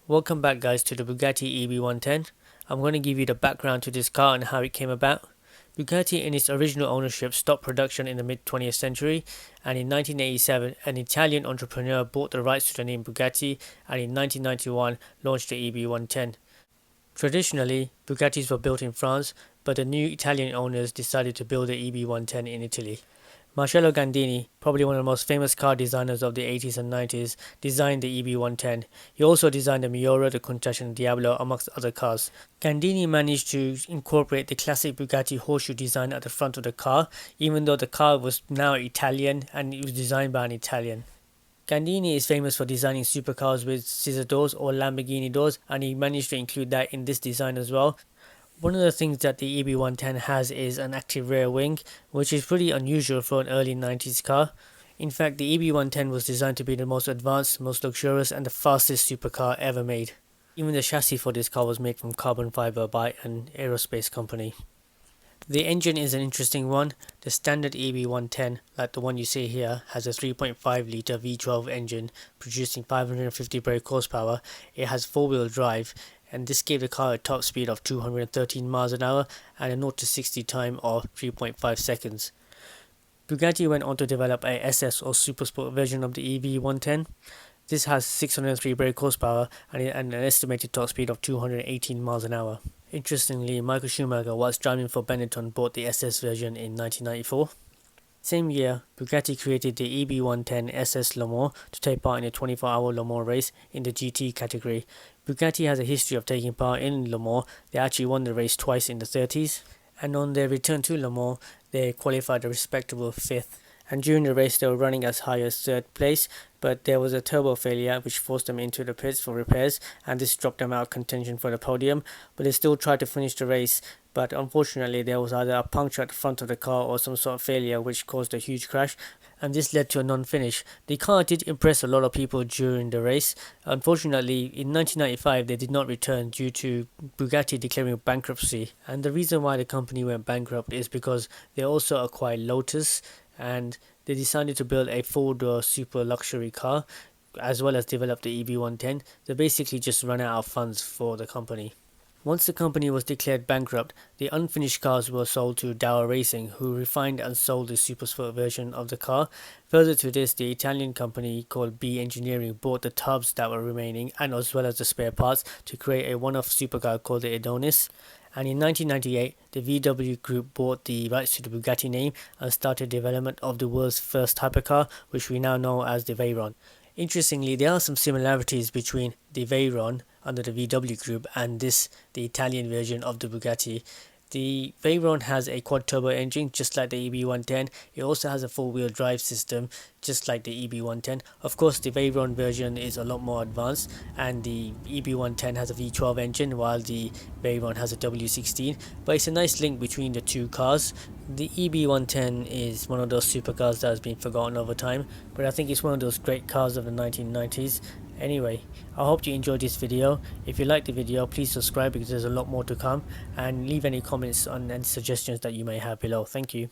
Welcome back guys to the Bugatti EB110. I'm going to give you the background to this car and how it came about. Bugatti in its original ownership stopped production in the mid 20th century, and in 1987 an Italian entrepreneur bought the rights to the name Bugatti and in 1991 launched the EB110. Traditionally, Bugattis were built in France, but the new Italian owners decided to build the EB110 in Italy. Marcello Gandini, probably one of the most famous car designers of the 80s and 90s, designed the EB110. He also designed the Miura, the Countach and Diablo, amongst other cars. Gandini managed to incorporate the classic Bugatti horseshoe design at the front of the car, even though the car was now Italian and it was designed by an Italian. Gandini is famous for designing supercars with scissor doors or Lamborghini doors, and he managed to include that in this design as well. One of the things that the EB110 has is an active rear wing, which is pretty unusual for an early 90s car. In fact, the EB110 was designed to be the most advanced, most luxurious and the fastest supercar ever made. Even the chassis for this car was made from carbon fiber by an aerospace company. The engine is an interesting one. The standard EB110, like the one you see here, has a 3.5 litre V12 engine producing 550 brake horsepower. It has 4-wheel drive, and this gave the car a top speed of 213 miles an hour and a 0 to 60 time of 3.5 seconds. Bugatti went on to develop a SS or Supersport version of the EB110. This has 603 brake horsepower and an estimated top speed of 218 miles an hour. Interestingly, Michael Schumacher, whilst driving for Benetton, bought the SS version in 1994. Same year, Bugatti created the EB110 SS Le Mans to take part in a 24-hour Le Mans race in the GT category. Bugatti has a history of taking part in Le Mans. They actually won the race twice in the 30s, and on their return to Le Mans, they qualified a respectable 5th. And during the race they were running as high as 3rd place, but there was a turbo failure which forced them into the pits for repairs, and this dropped them out of contention for the podium. But they still tried to finish the race, but unfortunately there was either a puncture at the front of the car or some sort of failure which caused a huge crash, and this led to a non-finish. The car did impress a lot of people during the race. Unfortunately, in 1995 they did not return due to Bugatti declaring bankruptcy, and the reason why the company went bankrupt is because they also acquired Lotus, and they decided to build a 4-door super luxury car as well as develop the EB110. They basically just ran out of funds for the company. Once the company was declared bankrupt, the unfinished cars were sold to Dow Racing, who refined and sold the Supersport version of the car. Further to this, the Italian company called B Engineering bought the tubs that were remaining and as well as the spare parts to create a one-off supercar called the Adonis. And in 1998, the VW Group bought the rights to the Bugatti name and started development of the world's first hypercar, which we now know as the Veyron. Interestingly, there are some similarities between the Veyron under the VW Group and the Italian version of the Bugatti. The Veyron has a quad-turbo engine just like the EB110. It also has a 4-wheel drive system just like the EB110. Of course, the Veyron version is a lot more advanced, and the EB110 has a V12 engine while the Veyron has a W16. But it's a nice link between the two cars. The EB110 is one of those supercars that has been forgotten over time, but I think it's one of those great cars of the 1990s. Anyway, I hope you enjoyed this video. If you liked the video, please subscribe because there's a lot more to come, and leave any comments on any suggestions that you may have below. Thank you.